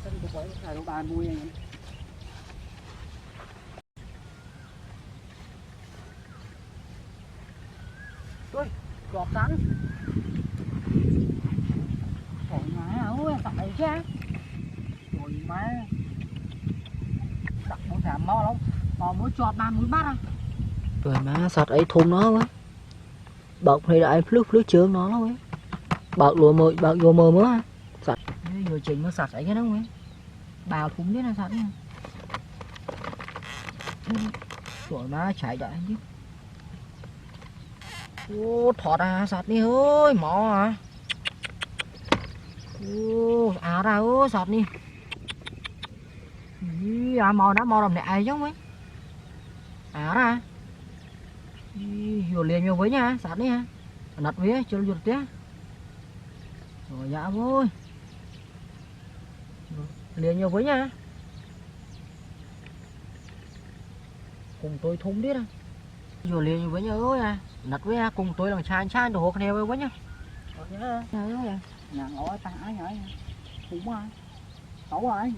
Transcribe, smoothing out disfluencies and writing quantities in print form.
Sân của quấy là đồ bàn mùi này. Ui, gọt rắn. Trời má ơi, tại chứ. Trời má. Đặt một thảm mo lắm. Mà muốn chọt bàn mũi bắt à. Trời má sạt ấy thùng nó quá. Bọc thì đại phước trướng nó quá. Bọc vô mơ mới ha. Sạt. Vừa chỉnh nó sạt ấy cái đó quá. Bào thùng biết là sạt nha. Trời má chạy chạy chứ. Ô thọt à sạt đi ơi mỏ à. Ô à ra ơi sạt đi. À mò đã mò đồng này ai giống ấy. À ra. Vừa liền vô với nha sạt đi ha. Nặt với cho ruột té. Rồi dạ vui. Liền vô với nha. Cùng tôi thúng biết à. Vừa liền với nhau ơi à. Nặt với cùng tôi làm chai đồ hộp neo với nhá. Rồi nhớ. Nhà ngõ ta ai nhảy. Cũng ai. Cậu ai.